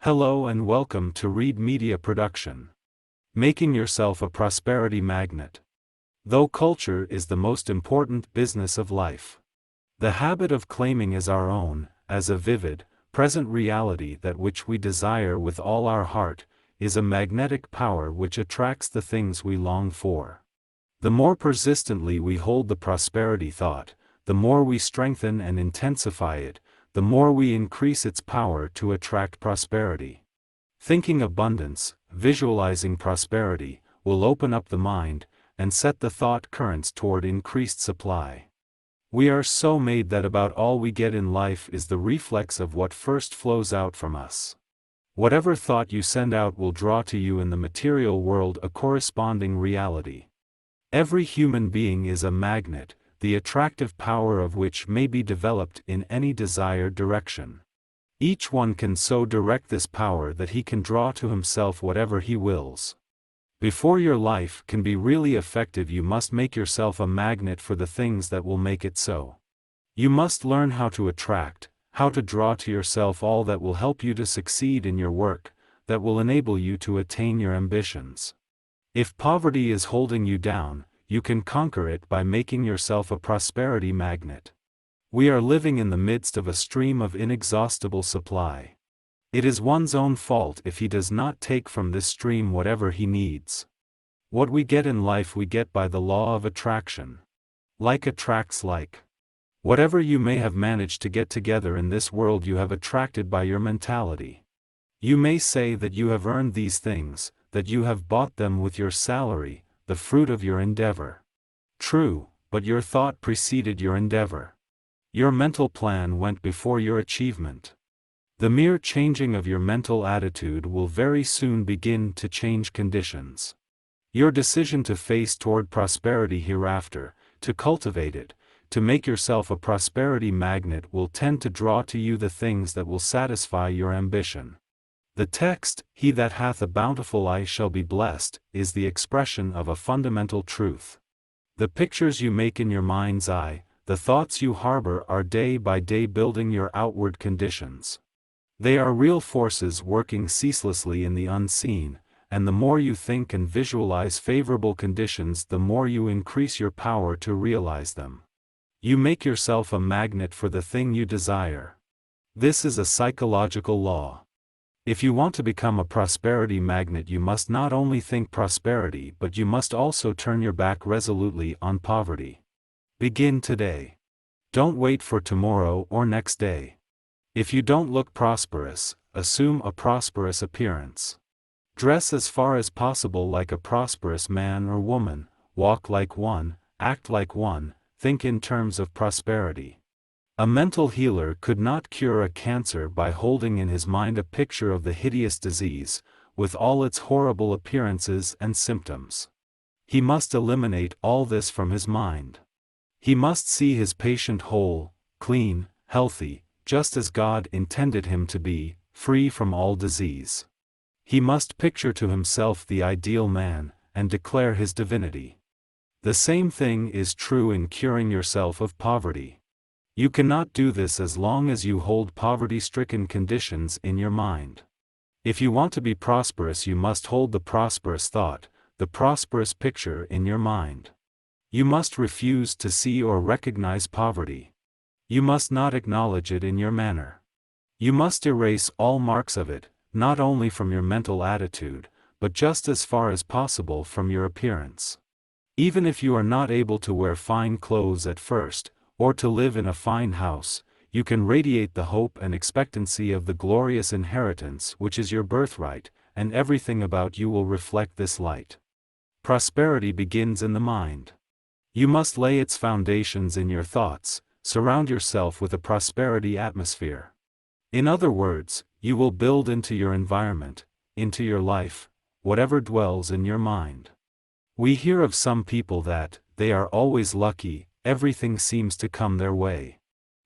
Hello and welcome to Read Media Production. Making yourself a prosperity magnet. Though culture is the most important business of life, the habit of claiming as our own, as a vivid, present reality that which we desire with all our heart, is a magnetic power which attracts the things we long for. The more persistently we hold the prosperity thought, the more we strengthen and intensify it, the more we increase its power to attract prosperity. Thinking abundance, visualizing prosperity, will open up the mind, and set the thought currents toward increased supply. We are so made that about all we get in life is the reflex of what first flows out from us. Whatever thought you send out will draw to you in the material world a corresponding reality. Every human being is a magnet, the attractive power of which may be developed in any desired direction. Each one can so direct this power that he can draw to himself whatever he wills. Before your life can be really effective, you must make yourself a magnet for the things that will make it so. You must learn how to attract, how to draw to yourself all that will help you to succeed in your work, that will enable you to attain your ambitions. If poverty is holding you down, you can conquer it by making yourself a prosperity magnet. We are living in the midst of a stream of inexhaustible supply. It is one's own fault if he does not take from this stream whatever he needs. What we get in life we get by the law of attraction. Like attracts like. Whatever you may have managed to get together in this world you have attracted by your mentality. You may say that you have earned these things, that you have bought them with your salary, the fruit of your endeavor. True, but your thought preceded your endeavor. Your mental plan went before your achievement. The mere changing of your mental attitude will very soon begin to change conditions. Your decision to face toward prosperity hereafter, to cultivate it, to make yourself a prosperity magnet will tend to draw to you the things that will satisfy your ambition. The text, "He that hath a bountiful eye shall be blessed," is the expression of a fundamental truth. The pictures you make in your mind's eye, the thoughts you harbor are day by day building your outward conditions. They are real forces working ceaselessly in the unseen, and the more you think and visualize favorable conditions, the more you increase your power to realize them. You make yourself a magnet for the thing you desire. This is a psychological law. If you want to become a prosperity magnet, you must not only think prosperity, but you must also turn your back resolutely on poverty. Begin today. Don't wait for tomorrow or next day. If you don't look prosperous, assume a prosperous appearance. Dress as far as possible like a prosperous man or woman, walk like one, act like one, think in terms of prosperity. A mental healer could not cure a cancer by holding in his mind a picture of the hideous disease, with all its horrible appearances and symptoms. He must eliminate all this from his mind. He must see his patient whole, clean, healthy, just as God intended him to be, free from all disease. He must picture to himself the ideal man, and declare his divinity. The same thing is true in curing yourself of poverty. You cannot do this as long as you hold poverty-stricken conditions in your mind. If you want to be prosperous, you must hold the prosperous thought, the prosperous picture in your mind. You must refuse to see or recognize poverty. You must not acknowledge it in your manner. You must erase all marks of it, not only from your mental attitude, but just as far as possible from your appearance. Even if you are not able to wear fine clothes at first, or to live in a fine house, you can radiate the hope and expectancy of the glorious inheritance which is your birthright, and everything about you will reflect this light. Prosperity begins in the mind. You must lay its foundations in your thoughts, surround yourself with a prosperity atmosphere. In other words, you will build into your environment, into your life, whatever dwells in your mind. We hear of some people that, they are always lucky, everything seems to come their way.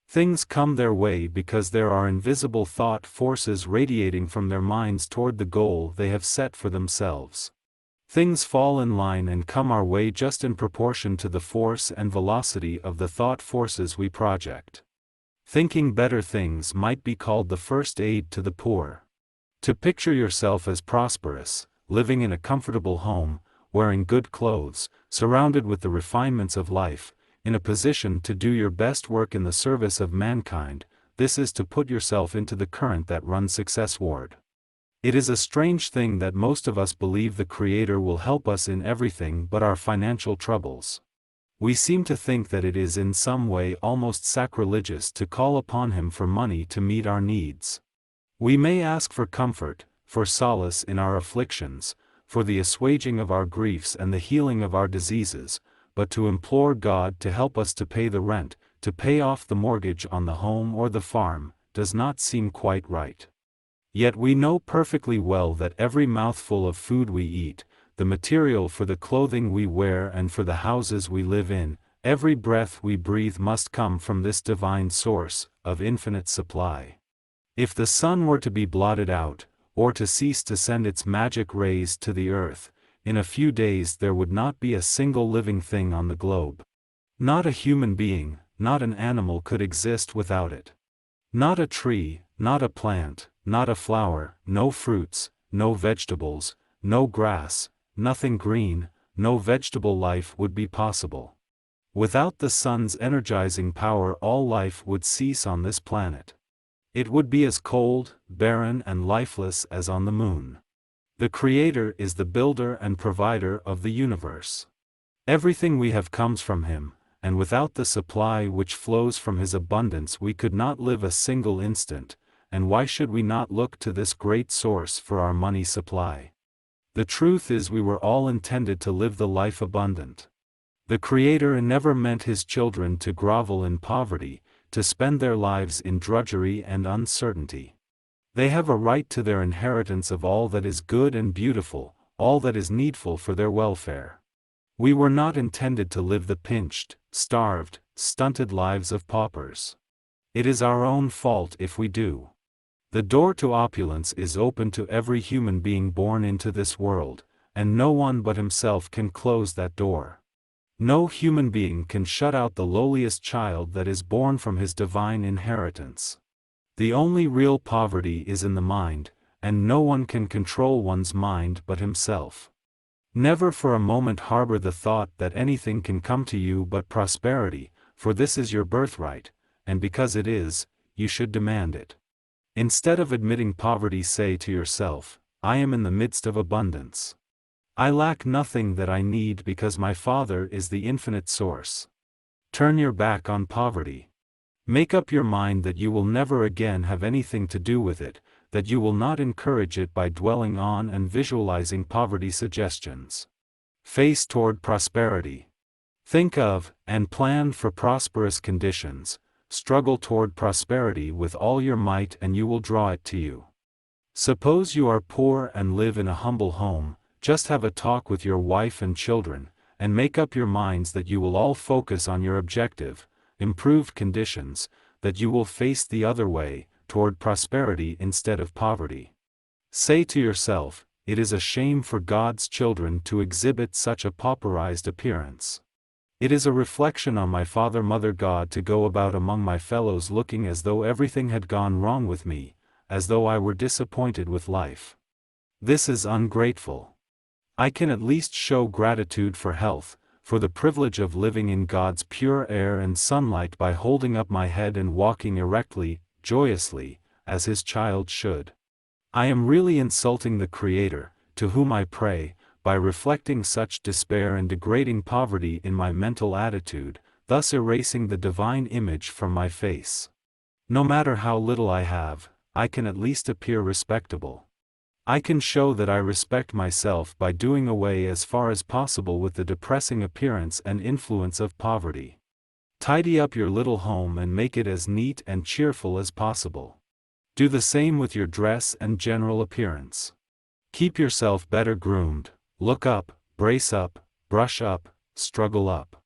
Things come their way because there are invisible thought forces radiating from their minds toward the goal they have set for themselves. Things fall in line and come our way just in proportion to the force and velocity of the thought forces we project. Thinking better things might be called the first aid to the poor. To picture yourself as prosperous, living in a comfortable home, wearing good clothes, surrounded with the refinements of life, in a position to do your best work in the service of mankind, this is to put yourself into the current that runs successward. It is a strange thing that most of us believe the Creator will help us in everything but our financial troubles. We seem to think that it is in some way almost sacrilegious to call upon Him for money to meet our needs. We may ask for comfort, for solace in our afflictions, for the assuaging of our griefs and the healing of our diseases, but to implore God to help us to pay the rent, to pay off the mortgage on the home or the farm, does not seem quite right. Yet we know perfectly well that every mouthful of food we eat, the material for the clothing we wear and for the houses we live in, every breath we breathe must come from this divine source, of infinite supply. If the sun were to be blotted out, or to cease to send its magic rays to the earth, in a few days there would not be a single living thing on the globe. Not a human being, not an animal could exist without it. Not a tree, not a plant, not a flower, no fruits, no vegetables, no grass, nothing green, no vegetable life would be possible. Without the sun's energizing power, all life would cease on this planet. It would be as cold, barren and lifeless as on the moon. The Creator is the builder and provider of the universe. Everything we have comes from Him, and without the supply which flows from His abundance we could not live a single instant, and why should we not look to this great source for our money supply? The truth is we were all intended to live the life abundant. The Creator never meant His children to grovel in poverty, to spend their lives in drudgery and uncertainty. They have a right to their inheritance of all that is good and beautiful, all that is needful for their welfare. We were not intended to live the pinched, starved, stunted lives of paupers. It is our own fault if we do. The door to opulence is open to every human being born into this world, and no one but himself can close that door. No human being can shut out the lowliest child that is born from his divine inheritance. The only real poverty is in the mind, and no one can control one's mind but himself. Never for a moment harbor the thought that anything can come to you but prosperity, for this is your birthright, and because it is, you should demand it. Instead of admitting poverty, say to yourself, I am in the midst of abundance. I lack nothing that I need because my Father is the infinite source. Turn your back on poverty. Make up your mind that you will never again have anything to do with it, that you will not encourage it by dwelling on and visualizing poverty suggestions. Face toward prosperity. Think of, and plan for prosperous conditions. Struggle toward prosperity with all your might and you will draw it to you. Suppose you are poor and live in a humble home, just have a talk with your wife and children, and make up your minds that you will all focus on your objective, improved conditions, that you will face the other way, toward prosperity instead of poverty. Say to yourself, it is a shame for God's children to exhibit such a pauperized appearance. It is a reflection on my Father Mother God to go about among my fellows looking as though everything had gone wrong with me, as though I were disappointed with life. This is ungrateful. I can at least show gratitude for health, for the privilege of living in God's pure air and sunlight by holding up my head and walking erectly, joyously, as His child should. I am really insulting the Creator, to whom I pray, by reflecting such despair and degrading poverty in my mental attitude, thus erasing the divine image from my face. No matter how little I have, I can at least appear respectable. I can show that I respect myself by doing away as far as possible with the depressing appearance and influence of poverty. Tidy up your little home and make it as neat and cheerful as possible. Do the same with your dress and general appearance. Keep yourself better groomed. Look up, brace up, brush up, struggle up.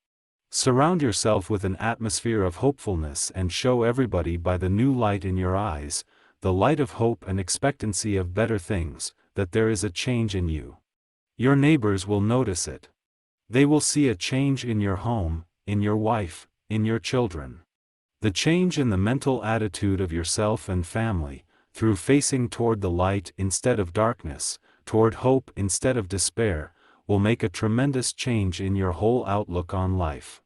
Surround yourself with an atmosphere of hopefulness and show everybody by the new light in your eyes, the light of hope and expectancy of better things, that there is a change in you. Your neighbors will notice it. They will see a change in your home, in your wife, in your children. The change in the mental attitude of yourself and family, through facing toward the light instead of darkness, toward hope instead of despair, will make a tremendous change in your whole outlook on life.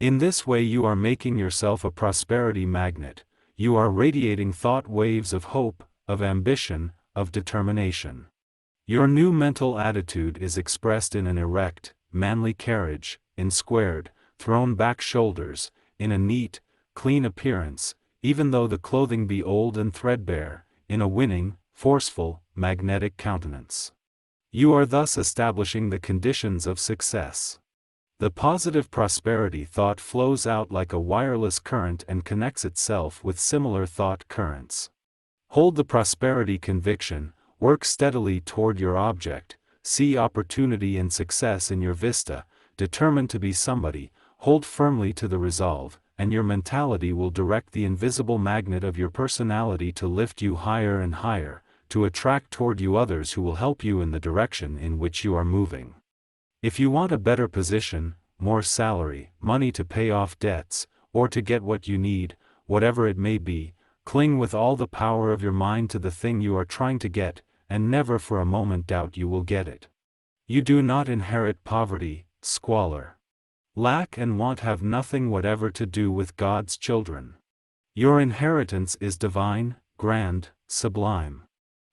In this way you are making yourself a prosperity magnet. You are radiating thought waves of hope, of ambition, of determination. Your new mental attitude is expressed in an erect, manly carriage, in squared, thrown-back shoulders, in a neat, clean appearance, even though the clothing be old and threadbare, in a winning, forceful, magnetic countenance. You are thus establishing the conditions of success. The positive prosperity thought flows out like a wireless current and connects itself with similar thought currents. Hold the prosperity conviction, work steadily toward your object, see opportunity and success in your vista, determine to be somebody, hold firmly to the resolve, and your mentality will direct the invisible magnet of your personality to lift you higher and higher, to attract toward you others who will help you in the direction in which you are moving. If you want a better position, more salary, money to pay off debts, or to get what you need, whatever it may be, cling with all the power of your mind to the thing you are trying to get, and never for a moment doubt you will get it. You do not inherit poverty, squalor. Lack and want have nothing whatever to do with God's children. Your inheritance is divine, grand, sublime.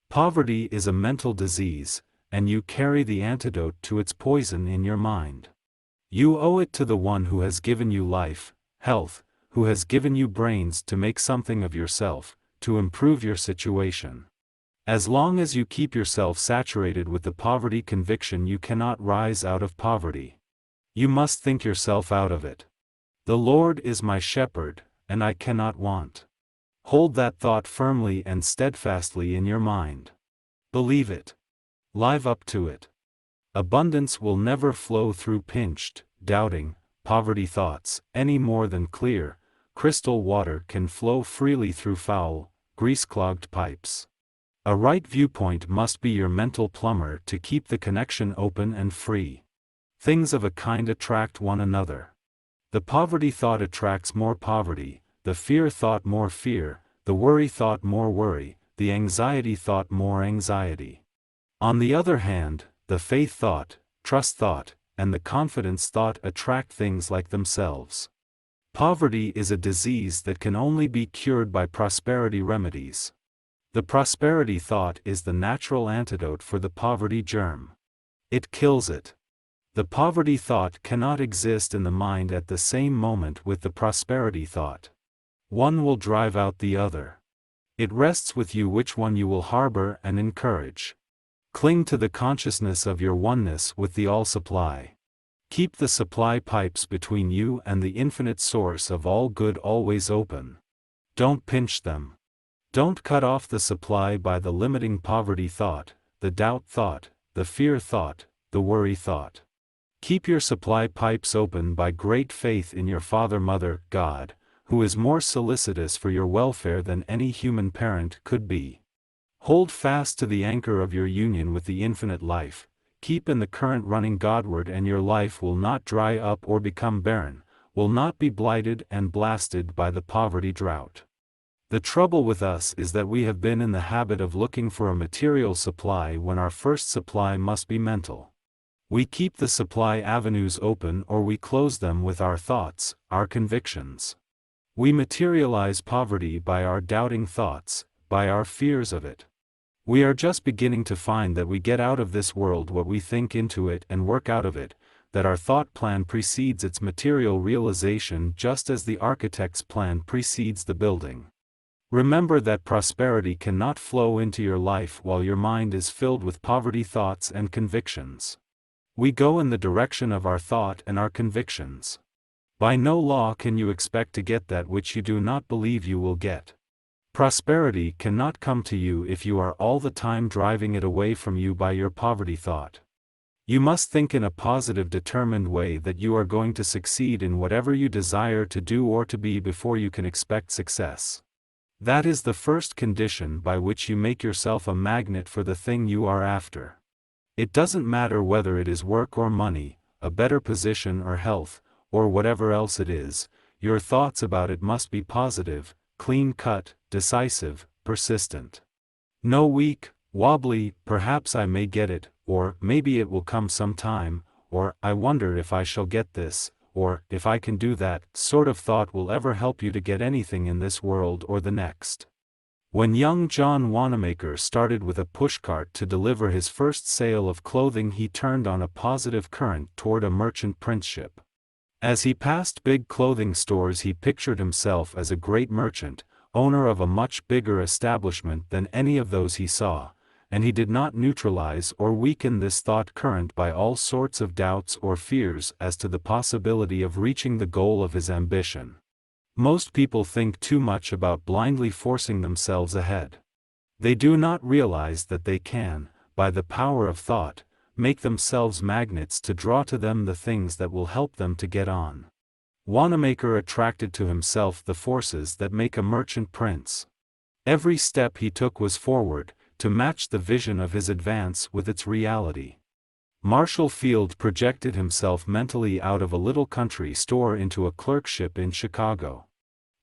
Poverty is a mental disease, and you carry the antidote to its poison in your mind. You owe it to the one who has given you life, health, who has given you brains to make something of yourself, to improve your situation. As long as you keep yourself saturated with the poverty conviction, you cannot rise out of poverty. You must think yourself out of it. The Lord is my shepherd, and I cannot want. Hold that thought firmly and steadfastly in your mind. Believe it. Live up to it. Abundance will never flow through pinched, doubting, poverty thoughts, any more than clear, crystal water can flow freely through foul, grease-clogged pipes. A right viewpoint must be your mental plumber to keep the connection open and free. Things of a kind attract one another. The poverty thought attracts more poverty, the fear thought more fear, the worry thought more worry, the anxiety thought more anxiety. On the other hand, the faith thought, trust thought, and the confidence thought attract things like themselves. Poverty is a disease that can only be cured by prosperity remedies. The prosperity thought is the natural antidote for the poverty germ. It kills it. The poverty thought cannot exist in the mind at the same moment with the prosperity thought. One will drive out the other. It rests with you which one you will harbor and encourage. Cling to the consciousness of your oneness with the all-supply. Keep the supply pipes between you and the infinite source of all good always open. Don't pinch them. Don't cut off the supply by the limiting poverty thought, the doubt thought, the fear thought, the worry thought. Keep your supply pipes open by great faith in your Father, Mother, God, who is more solicitous for your welfare than any human parent could be. Hold fast to the anchor of your union with the infinite life, keep in the current running Godward, and your life will not dry up or become barren, will not be blighted and blasted by the poverty drought. The trouble with us is that we have been in the habit of looking for a material supply when our first supply must be mental. We keep the supply avenues open or we close them with our thoughts, our convictions. We materialize poverty by our doubting thoughts, by our fears of it. We are just beginning to find that we get out of this world what we think into it and work out of it, that our thought plan precedes its material realization just as the architect's plan precedes the building. Remember that prosperity cannot flow into your life while your mind is filled with poverty thoughts and convictions. We go in the direction of our thought and our convictions. By no law can you expect to get that which you do not believe you will get. Prosperity cannot come to you if you are all the time driving it away from you by your poverty thought. You must think in a positive, determined way that you are going to succeed in whatever you desire to do or to be before you can expect success. That is the first condition by which you make yourself a magnet for the thing you are after. It doesn't matter whether it is work or money, a better position or health, or whatever else it is, your thoughts about it must be positive, clean-cut, decisive, persistent. No weak, wobbly, perhaps I may get it, or maybe it will come sometime, or I wonder if I shall get this, or if I can do that sort of thought will ever help you to get anything in this world or the next. When young John Wanamaker started with a pushcart to deliver his first sale of clothing, he turned on a positive current toward a merchant princeship. As he passed big clothing stores, he pictured himself as a great merchant, owner of a much bigger establishment than any of those he saw, and he did not neutralize or weaken this thought current by all sorts of doubts or fears as to the possibility of reaching the goal of his ambition. Most people think too much about blindly forcing themselves ahead. They do not realize that they can, by the power of thought, make themselves magnets to draw to them the things that will help them to get on. Wanamaker attracted to himself the forces that make a merchant prince. Every step he took was forward, to match the vision of his advance with its reality. Marshall Field projected himself mentally out of a little country store into a clerkship in Chicago.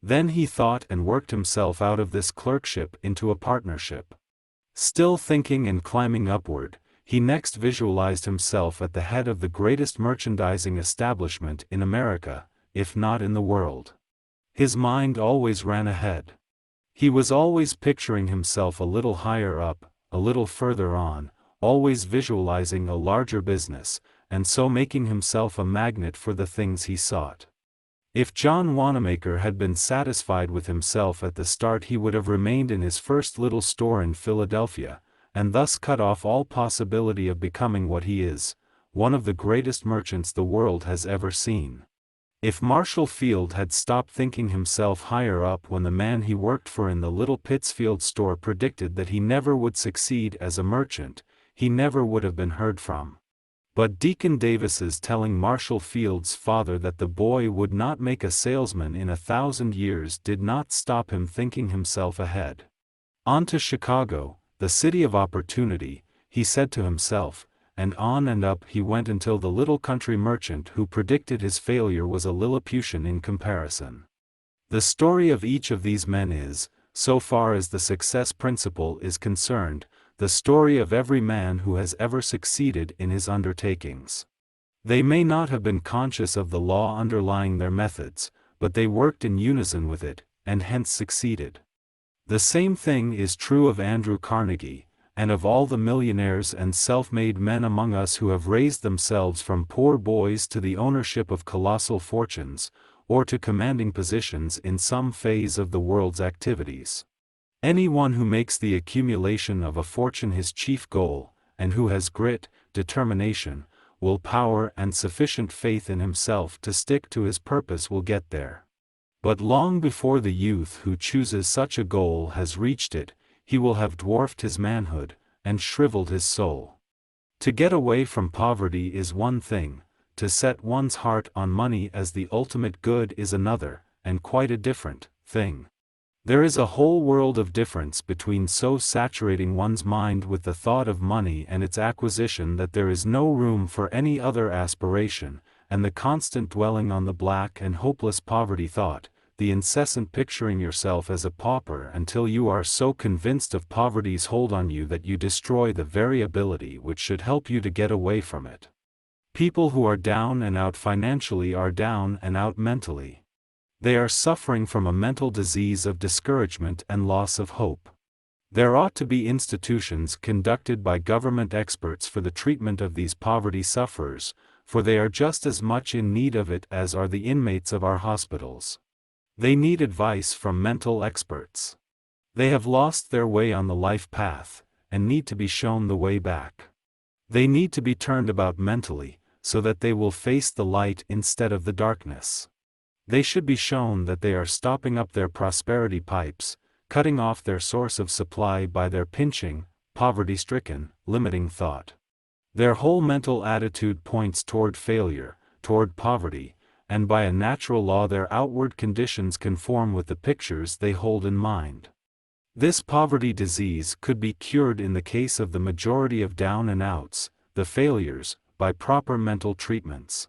Then he thought and worked himself out of this clerkship into a partnership. Still thinking and climbing upward, he next visualized himself at the head of the greatest merchandising establishment in America, if not in the world. His mind always ran ahead. He was always picturing himself a little higher up, a little further on, always visualizing a larger business, and so making himself a magnet for the things he sought. If John Wanamaker had been satisfied with himself at the start, he would have remained in his first little store in Philadelphia, and thus cut off all possibility of becoming what he is, one of the greatest merchants the world has ever seen. If Marshall Field had stopped thinking himself higher up when the man he worked for in the little Pittsfield store predicted that he never would succeed as a merchant, he never would have been heard from. But Deacon Davis's telling Marshall Field's father that the boy would not make a salesman in 1,000 years did not stop him thinking himself ahead. On to Chicago, the city of opportunity, he said to himself, and on and up he went until the little country merchant who predicted his failure was a Lilliputian in comparison. The story of each of these men is, so far as the success principle is concerned, the story of every man who has ever succeeded in his undertakings. They may not have been conscious of the law underlying their methods, but they worked in unison with it, and hence succeeded. The same thing is true of Andrew Carnegie, and of all the millionaires and self-made men among us who have raised themselves from poor boys to the ownership of colossal fortunes, or to commanding positions in some phase of the world's activities. Anyone who makes the accumulation of a fortune his chief goal, and who has grit, determination, willpower and sufficient faith in himself to stick to his purpose will get there. But long before the youth who chooses such a goal has reached it, he will have dwarfed his manhood, and shriveled his soul. To get away from poverty is one thing, to set one's heart on money as the ultimate good is another, and quite a different thing. There is a whole world of difference between so saturating one's mind with the thought of money and its acquisition that there is no room for any other aspiration, and the constant dwelling on the black and hopeless poverty thought, the incessant picturing yourself as a pauper until you are so convinced of poverty's hold on you that you destroy the very ability which should help you to get away from it. People who are down and out financially are down and out mentally. They are suffering from a mental disease of discouragement and loss of hope. There ought to be institutions conducted by government experts for the treatment of these poverty sufferers, for they are just as much in need of it as are the inmates of our hospitals. They need advice from mental experts. They have lost their way on the life path, and need to be shown the way back. They need to be turned about mentally, so that they will face the light instead of the darkness. They should be shown that they are stopping up their prosperity pipes, cutting off their source of supply by their pinching, poverty-stricken, limiting thought. Their whole mental attitude points toward failure, toward poverty, and by a natural law their outward conditions conform with the pictures they hold in mind. This poverty disease could be cured in the case of the majority of down and outs, the failures, by proper mental treatments.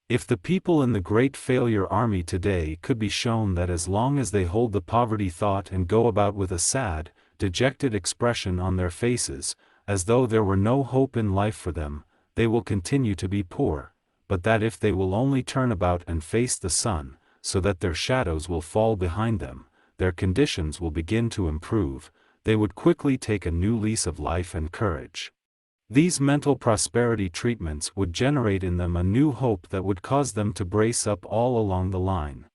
If the people in the Great Failure Army today could be shown that as long as they hold the poverty thought and go about with a sad, dejected expression on their faces, as though there were no hope in life for them, they will continue to be poor, but that if they will only turn about and face the sun, so that their shadows will fall behind them, their conditions will begin to improve, they would quickly take a new lease of life and courage. These mental prosperity treatments would generate in them a new hope that would cause them to brace up all along the line.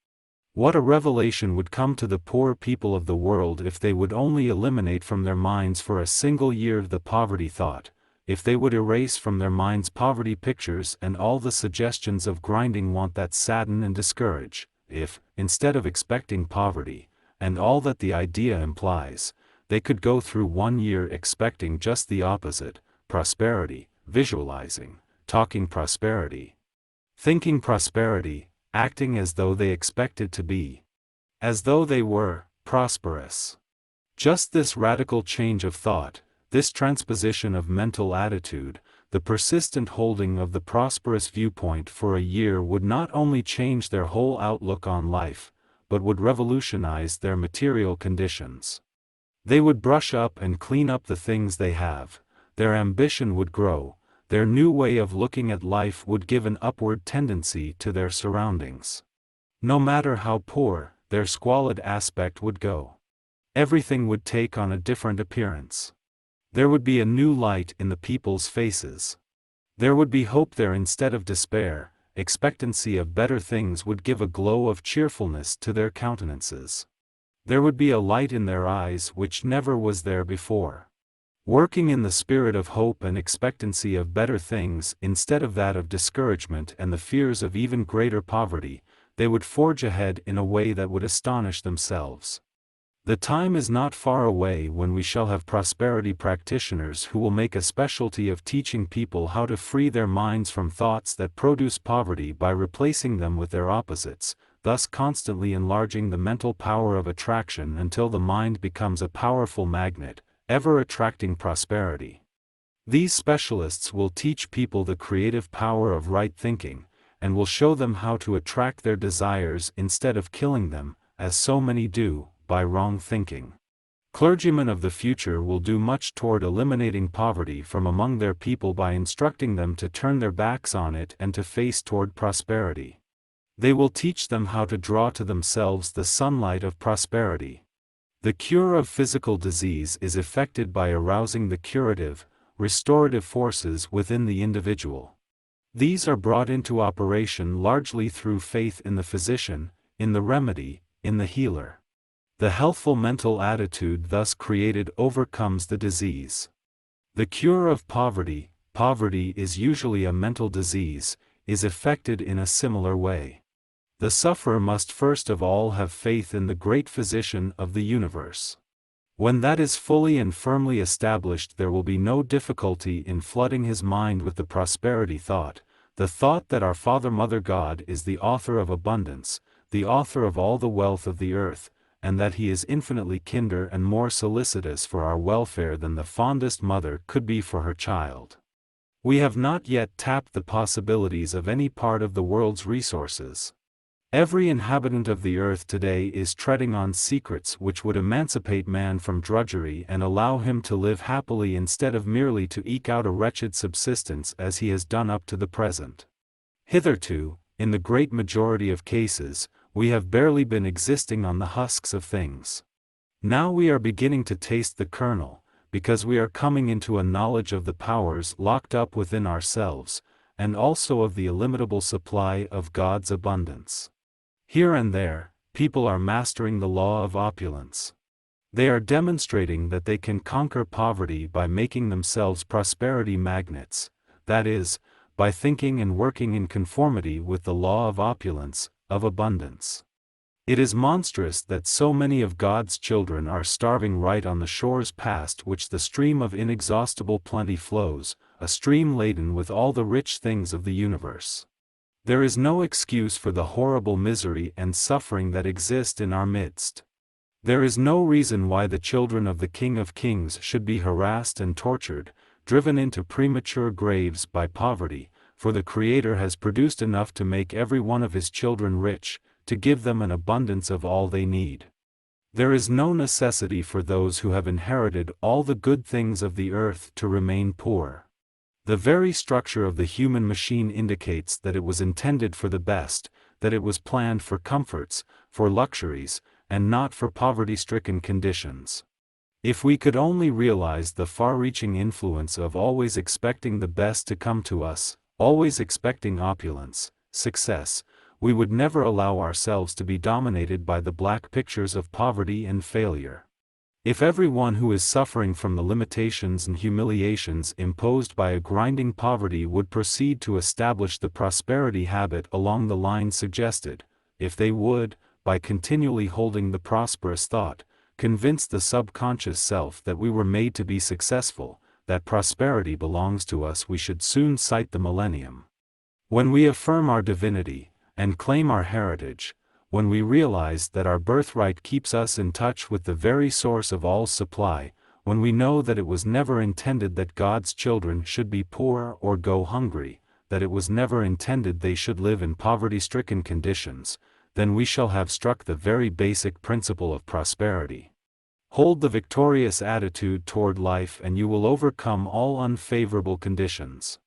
What a revelation would come to the poor people of the world if they would only eliminate from their minds for a single year the poverty thought, if they would erase from their minds poverty pictures and all the suggestions of grinding want that sadden and discourage, if, instead of expecting poverty, and all that the idea implies, they could go through 1 year expecting just the opposite, prosperity, visualizing, talking prosperity, thinking prosperity, acting as though they expected to be, as though they were, prosperous. Just this radical change of thought, this transposition of mental attitude, the persistent holding of the prosperous viewpoint for a year would not only change their whole outlook on life, but would revolutionize their material conditions. They would brush up and clean up the things they have, their ambition would grow, their new way of looking at life would give an upward tendency to their surroundings. No matter how poor, their squalid aspect would go. Everything would take on a different appearance. There would be a new light in the people's faces. There would be hope there instead of despair, expectancy of better things would give a glow of cheerfulness to their countenances. There would be a light in their eyes which never was there before. Working in the spirit of hope and expectancy of better things instead of that of discouragement and the fears of even greater poverty, they would forge ahead in a way that would astonish themselves. The time is not far away when we shall have prosperity practitioners who will make a specialty of teaching people how to free their minds from thoughts that produce poverty by replacing them with their opposites, thus constantly enlarging the mental power of attraction until the mind becomes a powerful magnet, ever attracting prosperity. These specialists will teach people the creative power of right thinking, and will show them how to attract their desires instead of killing them, as so many do, by wrong thinking. Clergymen of the future will do much toward eliminating poverty from among their people by instructing them to turn their backs on it and to face toward prosperity. They will teach them how to draw to themselves the sunlight of prosperity. The cure of physical disease is effected by arousing the curative, restorative forces within the individual. These are brought into operation largely through faith in the physician, in the remedy, in the healer. The healthful mental attitude thus created overcomes the disease. The cure of poverty, poverty is usually a mental disease, is effected in a similar way. The sufferer must first of all have faith in the great physician of the universe. When that is fully and firmly established, there will be no difficulty in flooding his mind with the prosperity thought, the thought that our Father Mother God is the author of abundance, the author of all the wealth of the earth, and that he is infinitely kinder and more solicitous for our welfare than the fondest mother could be for her child. We have not yet tapped the possibilities of any part of the world's resources. Every inhabitant of the earth today is treading on secrets which would emancipate man from drudgery and allow him to live happily instead of merely to eke out a wretched subsistence as he has done up to the present. Hitherto, in the great majority of cases, we have barely been existing on the husks of things. Now we are beginning to taste the kernel, because we are coming into a knowledge of the powers locked up within ourselves, and also of the illimitable supply of God's abundance. Here and there, people are mastering the law of opulence. They are demonstrating that they can conquer poverty by making themselves prosperity magnets, that is, by thinking and working in conformity with the law of opulence, of abundance. It is monstrous that so many of God's children are starving right on the shores past which the stream of inexhaustible plenty flows, a stream laden with all the rich things of the universe. There is no excuse for the horrible misery and suffering that exist in our midst. There is no reason why the children of the King of Kings should be harassed and tortured, driven into premature graves by poverty, for the Creator has produced enough to make every one of his children rich, to give them an abundance of all they need. There is no necessity for those who have inherited all the good things of the earth to remain poor. The very structure of the human machine indicates that it was intended for the best, that it was planned for comforts, for luxuries, and not for poverty-stricken conditions. If we could only realize the far-reaching influence of always expecting the best to come to us, always expecting opulence, success, we would never allow ourselves to be dominated by the black pictures of poverty and failure. If everyone who is suffering from the limitations and humiliations imposed by a grinding poverty would proceed to establish the prosperity habit along the lines suggested, if they would, by continually holding the prosperous thought, convince the subconscious self that we were made to be successful, that prosperity belongs to us, we should soon sight the millennium. When we affirm our divinity, and claim our heritage, when we realize that our birthright keeps us in touch with the very source of all supply, when we know that it was never intended that God's children should be poor or go hungry, that it was never intended they should live in poverty-stricken conditions, then we shall have struck the very basic principle of prosperity. Hold the victorious attitude toward life and you will overcome all unfavorable conditions.